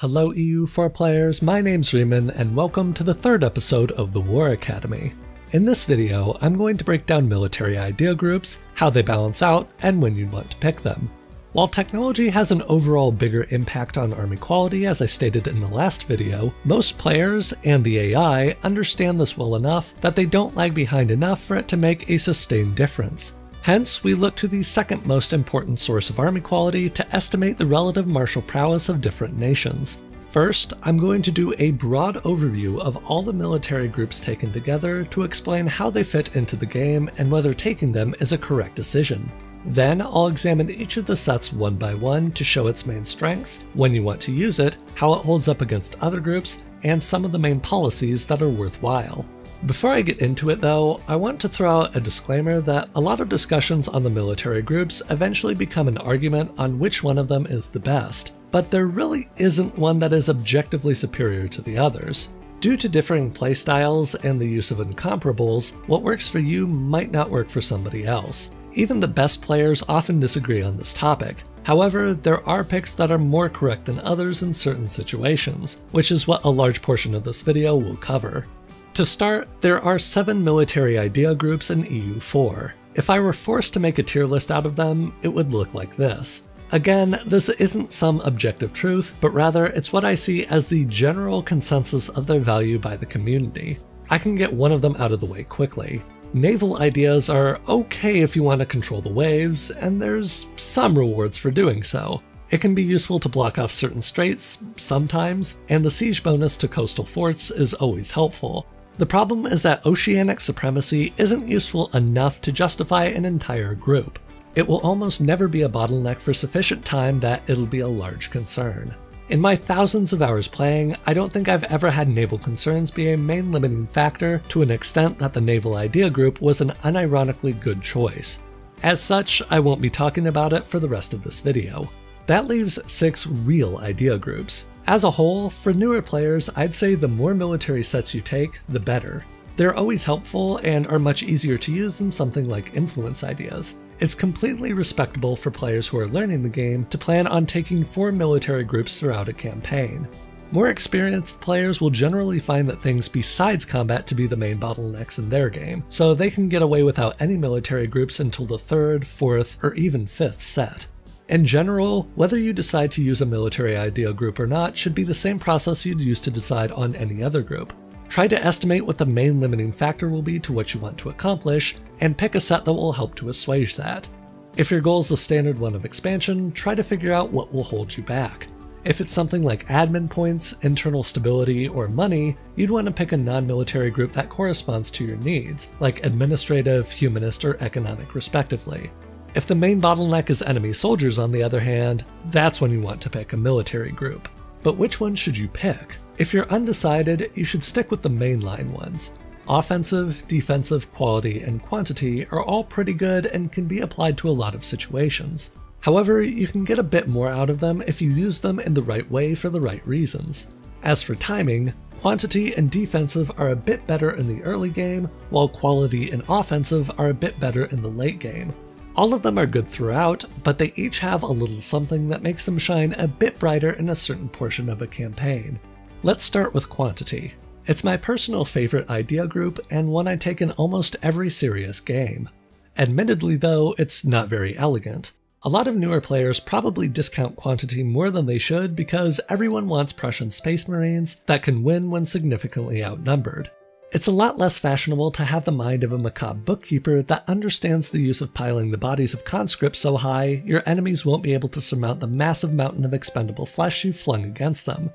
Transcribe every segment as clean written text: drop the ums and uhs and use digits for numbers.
Hello EU4 players, my name's Riemann and welcome to the third episode of the War Academy. In this video, I'm going to break down military idea groups, how they balance out, and when you'd want to pick them. While technology has an overall bigger impact on army quality as I stated in the last video, most players, and the AI, understand this well enough that they don't lag behind enough for it to make a sustained difference. Hence, we look to the second most important source of army quality to estimate the relative martial prowess of different nations. First, I'm going to do a broad overview of all the military groups taken together to explain how they fit into the game and whether taking them is a correct decision. Then, I'll examine each of the sets one by one to show its main strengths, when you want to use it, how it holds up against other groups, and some of the main policies that are worthwhile. Before I get into it though, I want to throw out a disclaimer that a lot of discussions on the military groups eventually become an argument on which one of them is the best, but there really isn't one that is objectively superior to the others. Due to differing playstyles and the use of incomparables, what works for you might not work for somebody else. Even the best players often disagree on this topic. However, there are picks that are more correct than others in certain situations, which is what a large portion of this video will cover. To start, there are 7 military idea groups in EU4. If I were forced to make a tier list out of them, it would look like this. Again, this isn't some objective truth, but rather it's what I see as the general consensus of their value by the community. I can get one of them out of the way quickly. Naval ideas are okay if you want to control the waves, and there's some rewards for doing so. It can be useful to block off certain straits, sometimes, and the siege bonus to coastal forts is always helpful. The problem is that oceanic supremacy isn't useful enough to justify an entire group. It will almost never be a bottleneck for sufficient time that it'll be a large concern. In my thousands of hours playing, I don't think I've ever had naval concerns be a main limiting factor to an extent that the naval idea group was an unironically good choice. As such, I won't be talking about it for the rest of this video. That leaves 6 real idea groups. As a whole, for newer players, I'd say the more military sets you take, the better. They're always helpful and are much easier to use than something like influence ideas. It's completely respectable for players who are learning the game to plan on taking 4 military groups throughout a campaign. More experienced players will generally find that things besides combat to be the main bottlenecks in their game, so they can get away without any military groups until the 3rd, 4th, or even 5th set. In general, whether you decide to use a military idea group or not should be the same process you'd use to decide on any other group. Try to estimate what the main limiting factor will be to what you want to accomplish, and pick a set that will help to assuage that. If your goal is the standard one of expansion, try to figure out what will hold you back. If it's something like admin points, internal stability, or money, you'd want to pick a non-military group that corresponds to your needs, like administrative, humanist, or economic respectively. If the main bottleneck is enemy soldiers on the other hand, that's when you want to pick a military group. But which one should you pick? If you're undecided, you should stick with the mainline ones. Offensive, defensive, quality, and quantity are all pretty good and can be applied to a lot of situations. However, you can get a bit more out of them if you use them in the right way for the right reasons. As for timing, quantity and defensive are a bit better in the early game, while quality and offensive are a bit better in the late game. All of them are good throughout, but they each have a little something that makes them shine a bit brighter in a certain portion of a campaign. Let's start with quantity. It's my personal favorite idea group and one I take in almost every serious game. Admittedly though, it's not very elegant. A lot of newer players probably discount quantity more than they should because everyone wants Prussian Space Marines that can win when significantly outnumbered. It's a lot less fashionable to have the mind of a macabre bookkeeper that understands the use of piling the bodies of conscripts so high your enemies won't be able to surmount the massive mountain of expendable flesh you've flung against them.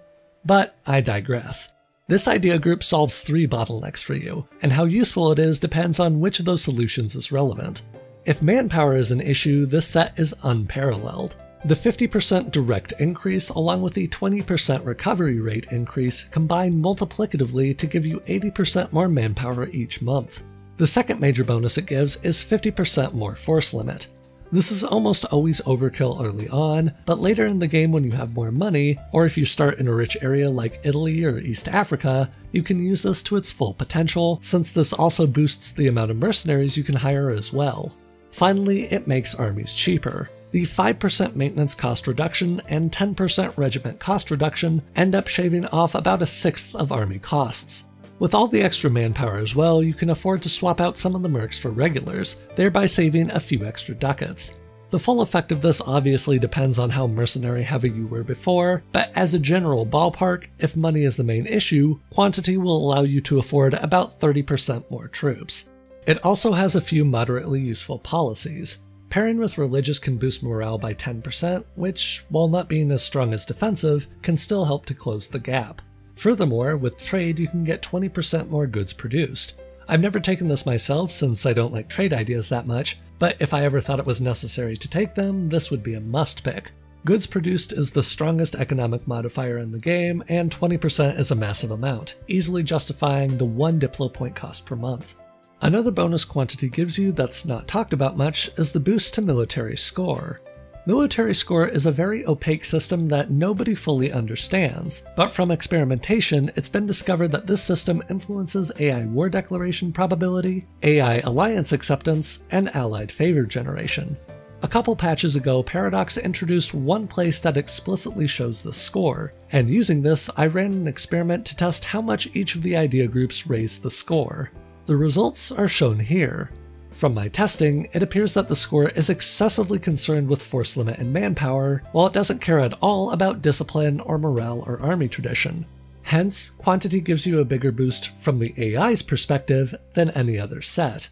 But I digress. This idea group solves 3 bottlenecks for you, and how useful it is depends on which of those solutions is relevant. If manpower is an issue, this set is unparalleled. The 50% direct increase along with the 20% recovery rate increase combine multiplicatively to give you 80% more manpower each month. The second major bonus it gives is 50% more force limit. This is almost always overkill early on, but later in the game when you have more money, or if you start in a rich area like Italy or East Africa, you can use this to its full potential, since this also boosts the amount of mercenaries you can hire as well. Finally, it makes armies cheaper. The 5% maintenance cost reduction and 10% regiment cost reduction end up shaving off about a sixth of army costs. With all the extra manpower as well, you can afford to swap out some of the mercs for regulars, thereby saving a few extra ducats. The full effect of this obviously depends on how mercenary heavy you were before, but as a general ballpark, if money is the main issue, quantity will allow you to afford about 30% more troops. It also has a few moderately useful policies. Pairing with religious can boost morale by 10%, which, while not being as strong as defensive, can still help to close the gap. Furthermore, with trade you can get 20% more goods produced. I've never taken this myself since I don't like trade ideas that much, but if I ever thought it was necessary to take them, this would be a must pick. Goods produced is the strongest economic modifier in the game, and 20% is a massive amount, easily justifying the 1 Diplo point cost per month. Another bonus quantity gives you that's not talked about much is the boost to military score. Military score is a very opaque system that nobody fully understands, but from experimentation it's been discovered that this system influences AI war declaration probability, AI alliance acceptance, and allied favor generation. A couple patches ago, Paradox introduced one place that explicitly shows the score, and using this I ran an experiment to test how much each of the idea groups raised the score. The results are shown here. From my testing, it appears that the score is excessively concerned with force limit and manpower, while it doesn't care at all about discipline or morale or army tradition. Hence, quantity gives you a bigger boost from the AI's perspective than any other set.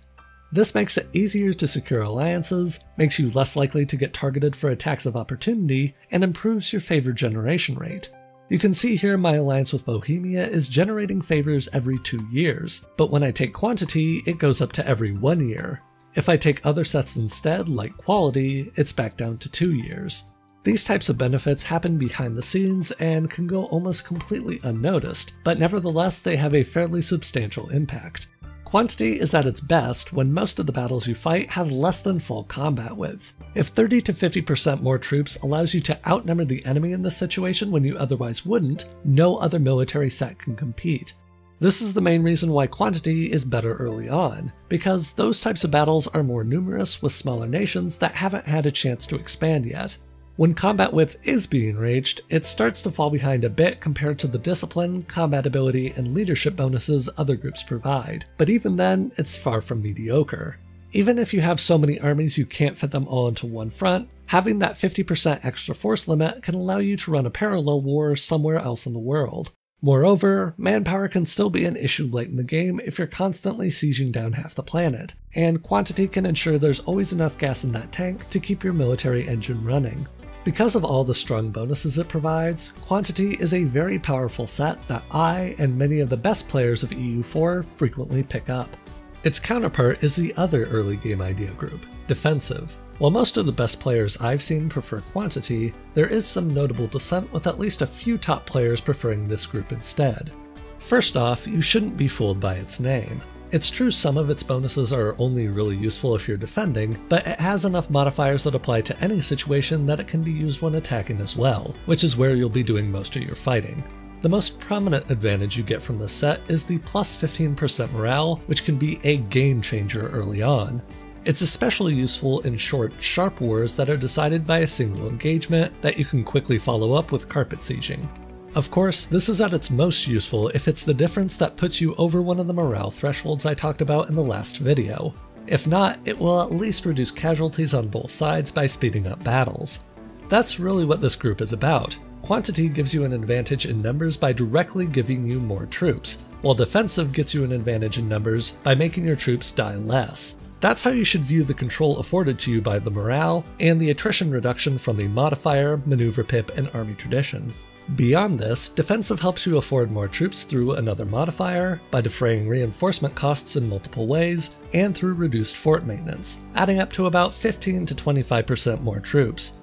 This makes it easier to secure alliances, makes you less likely to get targeted for attacks of opportunity, and improves your favor generation rate. You can see here my alliance with Bohemia is generating favors every 2 years, but when I take quantity, it goes up to every 1 year. If I take other sets instead, like quality, it's back down to 2 years. These types of benefits happen behind the scenes and can go almost completely unnoticed, but nevertheless they have a fairly substantial impact. Quantity is at its best when most of the battles you fight have less than full combat width. If 30 to 50% more troops allows you to outnumber the enemy in this situation when you otherwise wouldn't, no other military set can compete. This is the main reason why quantity is better early on, because those types of battles are more numerous with smaller nations that haven't had a chance to expand yet. When combat width is being reached, it starts to fall behind a bit compared to the discipline, combat ability, and leadership bonuses other groups provide, but even then, it's far from mediocre. Even if you have so many armies you can't fit them all into one front, having that 50% extra force limit can allow you to run a parallel war somewhere else in the world. Moreover, manpower can still be an issue late in the game if you're constantly sieging down half the planet, and quantity can ensure there's always enough gas in that tank to keep your military engine running. Because of all the strong bonuses it provides, quantity is a very powerful set that I and many of the best players of EU4 frequently pick up. Its counterpart is the other early game idea group, defensive. While most of the best players I've seen prefer quantity, there is some notable dissent with at least a few top players preferring this group instead. First off, you shouldn't be fooled by its name. It's true some of its bonuses are only really useful if you're defending, but it has enough modifiers that apply to any situation that it can be used when attacking as well, which is where you'll be doing most of your fighting. The most prominent advantage you get from this set is the plus 15% morale, which can be a game changer early on. It's especially useful in short, sharp wars that are decided by a single engagement that you can quickly follow up with carpet sieging. Of course, this is at its most useful if it's the difference that puts you over one of the morale thresholds I talked about in the last video. If not, it will at least reduce casualties on both sides by speeding up battles. That's really what this group is about. Quantity gives you an advantage in numbers by directly giving you more troops, while defensive gets you an advantage in numbers by making your troops die less. That's how you should view the control afforded to you by the morale, and the attrition reduction from the modifier, maneuver pip, and army tradition. Beyond this, defensive helps you afford more troops through another modifier, by defraying reinforcement costs in multiple ways, and through reduced fort maintenance, adding up to about 15 to 25% more troops.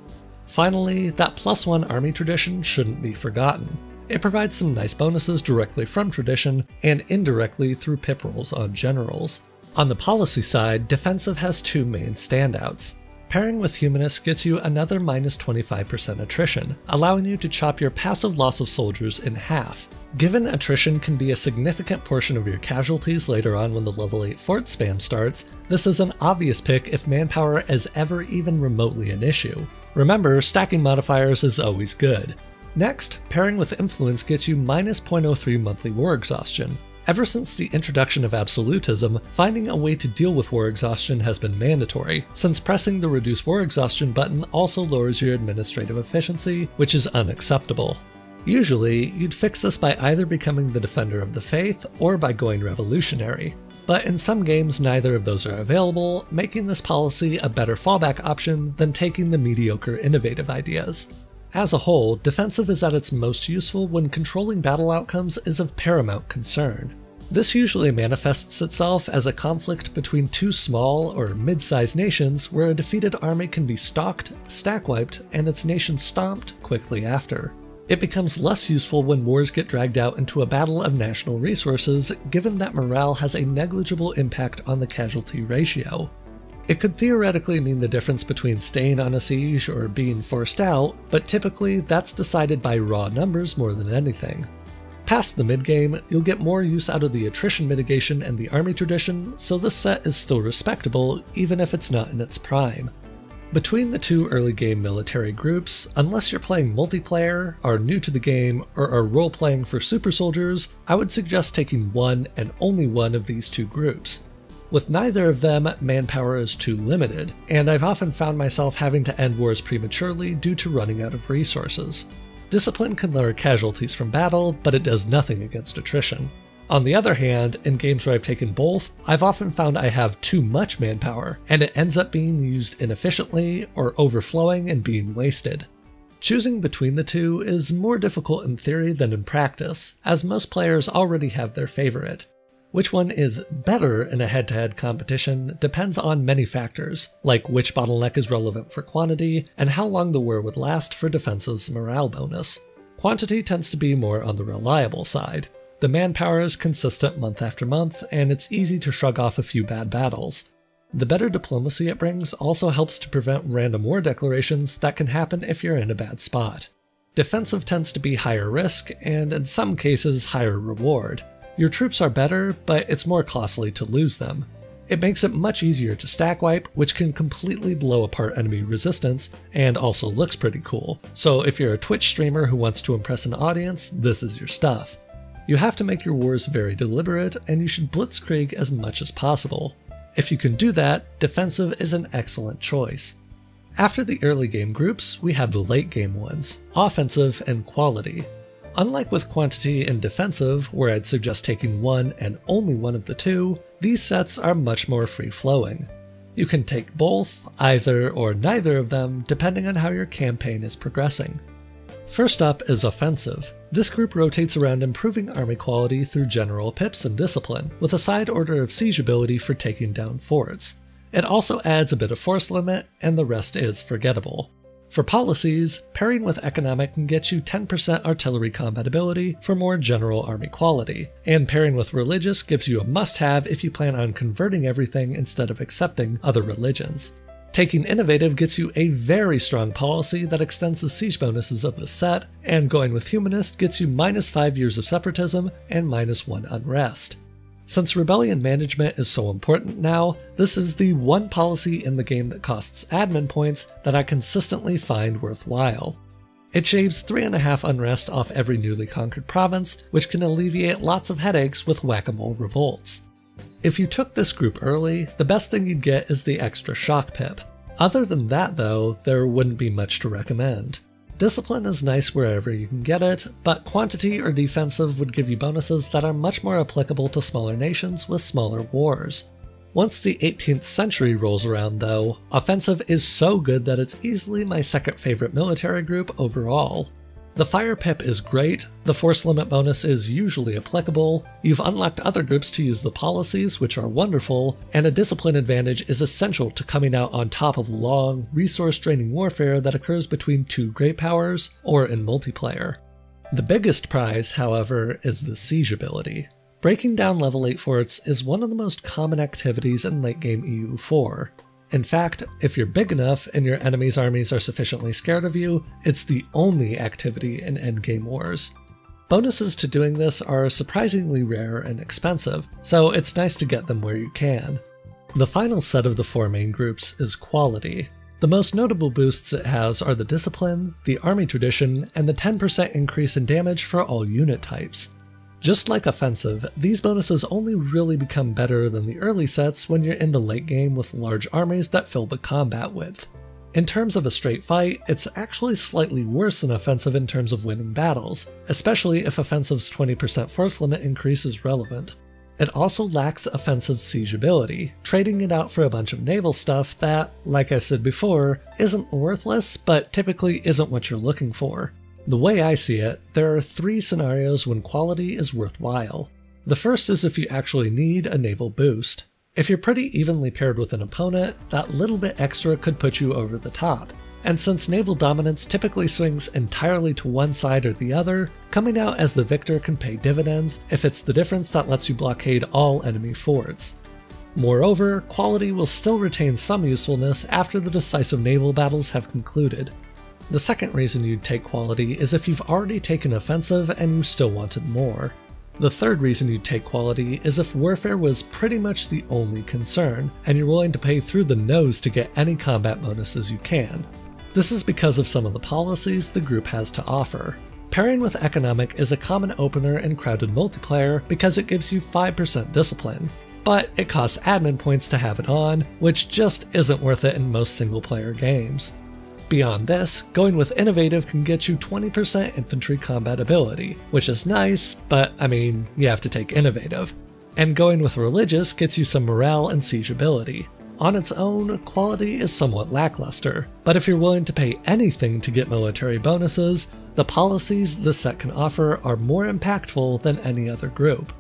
Finally, that +1 army tradition shouldn't be forgotten. It provides some nice bonuses directly from tradition, and indirectly through pip rolls on generals. On the policy side, defensive has two main standouts. Pairing with Humanist gets you another -25% attrition, allowing you to chop your passive loss of soldiers in half. Given attrition can be a significant portion of your casualties later on when the level 8 fort spam starts, this is an obvious pick if manpower is ever even remotely an issue. Remember, stacking modifiers is always good. Next, pairing with influence gets you minus 0.03 monthly war exhaustion. Ever since the introduction of absolutism, finding a way to deal with war exhaustion has been mandatory, since pressing the reduce war exhaustion button also lowers your administrative efficiency, which is unacceptable. Usually, you'd fix this by either becoming the Defender of the Faith or by going revolutionary. But in some games neither of those are available, making this policy a better fallback option than taking the mediocre innovative ideas. As a whole, defensive is at its most useful when controlling battle outcomes is of paramount concern. This usually manifests itself as a conflict between two small or mid-sized nations where a defeated army can be stalked, stack-wiped, and its nation stomped quickly after. It becomes less useful when wars get dragged out into a battle of national resources, given that morale has a negligible impact on the casualty ratio. It could theoretically mean the difference between staying on a siege or being forced out, but typically that's decided by raw numbers more than anything. Past the mid-game, you'll get more use out of the attrition mitigation and the army tradition, so this set is still respectable even if it's not in its prime. Between the two early game military groups, unless you're playing multiplayer, are new to the game, or are role-playing for super soldiers, I would suggest taking one and only one of these two groups. With neither of them, manpower is too limited, and I've often found myself having to end wars prematurely due to running out of resources. Discipline can lower casualties from battle, but it does nothing against attrition. On the other hand, in games where I've taken both, I've often found I have too much manpower, and it ends up being used inefficiently or overflowing and being wasted. Choosing between the two is more difficult in theory than in practice, as most players already have their favorite. Which one is better in a head-to-head competition depends on many factors, like which bottleneck is relevant for quantity, and how long the war would last for defensive's morale bonus. Quantity tends to be more on the reliable side. The manpower is consistent month after month, and it's easy to shrug off a few bad battles. The better diplomacy it brings also helps to prevent random war declarations that can happen if you're in a bad spot. Defensive tends to be higher risk, and in some cases higher reward. Your troops are better, but it's more costly to lose them. It makes it much easier to stack wipe, which can completely blow apart enemy resistance, and also looks pretty cool. So if you're a Twitch streamer who wants to impress an audience, this is your stuff. You have to make your wars very deliberate, and you should blitzkrieg as much as possible. If you can do that, defensive is an excellent choice. After the early game groups, we have the late game ones, offensive and quality. Unlike with quantity and defensive, where I'd suggest taking one and only one of the two, these sets are much more free-flowing. You can take both, either or neither of them, depending on how your campaign is progressing. First up is offensive. This group rotates around improving army quality through general pips and discipline, with a side order of siege ability for taking down forts. It also adds a bit of force limit, and the rest is forgettable. For policies, pairing with economic can get you 10% artillery compatibility for more general army quality, and pairing with religious gives you a must-have if you plan on converting everything instead of accepting other religions. Taking innovative gets you a very strong policy that extends the siege bonuses of the set, and going with humanist gets you minus 5 years of separatism and minus 1 unrest. Since rebellion management is so important now, this is the one policy in the game that costs admin points that I consistently find worthwhile. It shaves 3.5 unrest off every newly conquered province, which can alleviate lots of headaches with whack-a-mole revolts. If you took this group early, the best thing you'd get is the extra shock pip. Other than that though, there wouldn't be much to recommend. Discipline is nice wherever you can get it, but quantity or defensive would give you bonuses that are much more applicable to smaller nations with smaller wars. Once the 18th century rolls around though, offensive is so good that it's easily my second favorite military group overall. The fire pip is great, the force limit bonus is usually applicable, you've unlocked other groups to use the policies which are wonderful, and a discipline advantage is essential to coming out on top of long, resource-draining warfare that occurs between two great powers or in multiplayer. The biggest prize, however, is the siege ability. Breaking down level 8 forts is one of the most common activities in late game EU4. In fact, if you're big enough and your enemy's armies are sufficiently scared of you, it's the only activity in endgame wars. Bonuses to doing this are surprisingly rare and expensive, so it's nice to get them where you can. The final set of the 4 main groups is quality. The most notable boosts it has are the discipline, the army tradition, and the 10% increase in damage for all unit types. Just like offensive, these bonuses only really become better than the early sets when you're in the late game with large armies that fill the combat width. In terms of a straight fight, it's actually slightly worse than offensive in terms of winning battles, especially if offensive's 20% force limit increase is relevant. It also lacks offensive siegeability, trading it out for a bunch of naval stuff that, like I said before, isn't worthless, but typically isn't what you're looking for. The way I see it, there are 3 scenarios when quality is worthwhile. The first is if you actually need a naval boost. If you're pretty evenly paired with an opponent, that little bit extra could put you over the top. And since naval dominance typically swings entirely to one side or the other, coming out as the victor can pay dividends if it's the difference that lets you blockade all enemy forts. Moreover, quality will still retain some usefulness after the decisive naval battles have concluded. The second reason you'd take quality is if you've already taken offensive and you still wanted more. The third reason you'd take quality is if warfare was pretty much the only concern, and you're willing to pay through the nose to get any combat bonuses you can. This is because of some of the policies the group has to offer. Pairing with economic is a common opener in crowded multiplayer because it gives you 5% discipline, but it costs admin points to have it on, which just isn't worth it in most single player games. Beyond this, going with innovative can get you 20% infantry combat ability, which is nice, but I mean, you have to take innovative. And going with religious gets you some morale and siege ability. On its own, quality is somewhat lackluster, but if you're willing to pay anything to get military bonuses, the policies this set can offer are more impactful than any other group.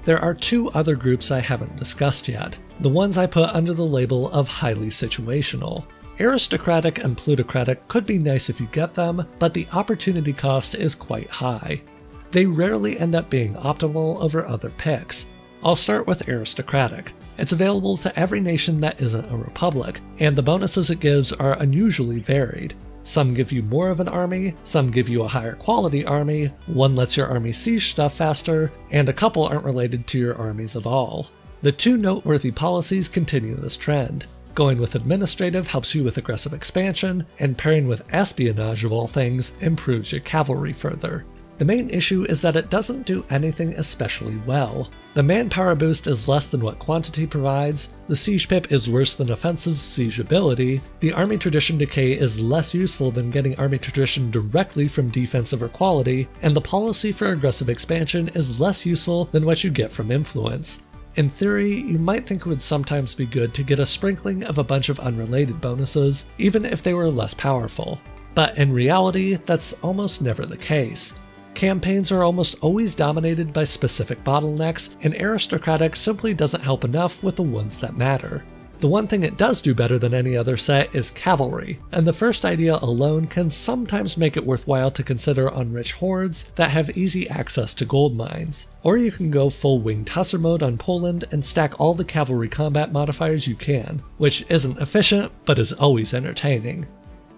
There are 2 other groups I haven't discussed yet, the ones I put under the label of highly situational. Aristocratic and Plutocratic could be nice if you get them, but the opportunity cost is quite high. They rarely end up being optimal over other picks. I'll start with Aristocratic. It's available to every nation that isn't a republic, and the bonuses it gives are unusually varied. Some give you more of an army, some give you a higher quality army, one lets your army siege stuff faster, and a couple aren't related to your armies at all. The 2 noteworthy policies continue this trend. Going with administrative helps you with aggressive expansion, and pairing with espionage of all things improves your cavalry further. The main issue is that it doesn't do anything especially well. The manpower boost is less than what quantity provides, the siege pip is worse than offensive siege ability, the army tradition decay is less useful than getting army tradition directly from defensive or quality, and the policy for aggressive expansion is less useful than what you get from influence. In theory, you might think it would sometimes be good to get a sprinkling of a bunch of unrelated bonuses, even if they were less powerful. But in reality, that's almost never the case. Campaigns are almost always dominated by specific bottlenecks, and Aristocratic simply doesn't help enough with the ones that matter. The one thing it does do better than any other set is Cavalry, and the first idea alone can sometimes make it worthwhile to consider unrich hordes that have easy access to gold mines. Or you can go full winged hussar mode on Poland and stack all the cavalry combat modifiers you can, which isn't efficient, but is always entertaining.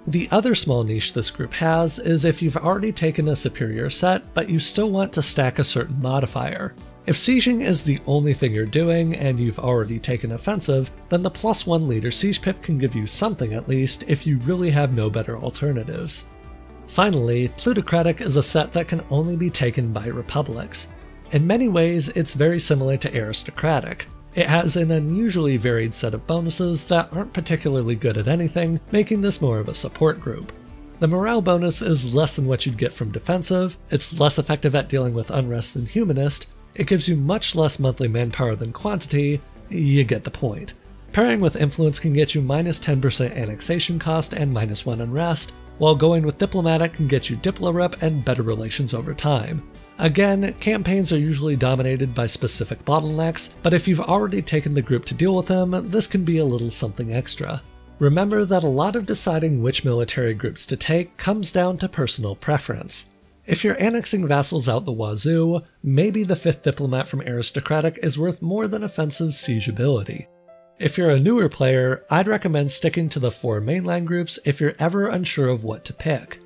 The other small niche this group has is if you've already taken a superior set, but you still want to stack a certain modifier. If sieging is the only thing you're doing and you've already taken offensive, then the +1 leader siege pip can give you something at least if you really have no better alternatives. Finally, Plutocratic is a set that can only be taken by republics. In many ways, it's very similar to Aristocratic. It has an unusually varied set of bonuses that aren't particularly good at anything, making this more of a support group. The morale bonus is less than what you'd get from defensive, it's less effective at dealing with unrest than humanist, it gives you much less monthly manpower than quantity, you get the point. Pairing with influence can get you -10% annexation cost and -1 unrest, while going with diplomatic can get you diplo rep and better relations over time. Again, campaigns are usually dominated by specific bottlenecks, but if you've already taken the group to deal with them, this can be a little something extra. Remember that a lot of deciding which military groups to take comes down to personal preference. If you're annexing vassals out the wazoo, maybe the 5th diplomat from Aristocratic is worth more than offensive siege ability. If you're a newer player, I'd recommend sticking to the 4 mainland groups if you're ever unsure of what to pick.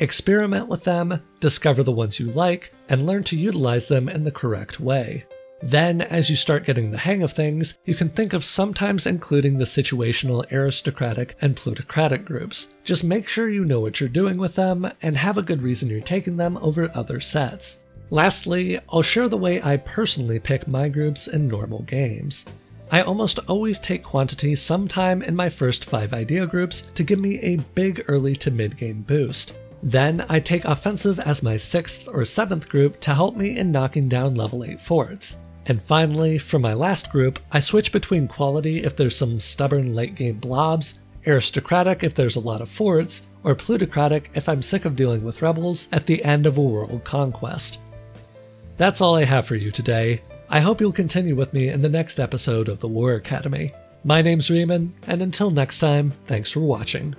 Experiment with them, discover the ones you like, and learn to utilize them in the correct way. Then, as you start getting the hang of things, you can think of sometimes including the situational aristocratic and plutocratic groups. Just make sure you know what you're doing with them, and have a good reason you're taking them over other sets. Lastly, I'll share the way I personally pick my groups in normal games. I almost always take quantity sometime in my first 5 idea groups to give me a big early to mid-game boost. Then I take offensive as my 6th or 7th group to help me in knocking down level 8 forts. And finally, for my last group, I switch between quality if there's some stubborn late game blobs, aristocratic if there's a lot of forts, or plutocratic if I'm sick of dealing with rebels at the end of a world conquest. That's all I have for you today. I hope you'll continue with me in the next episode of the War Academy. My name's Riemann, and until next time, thanks for watching.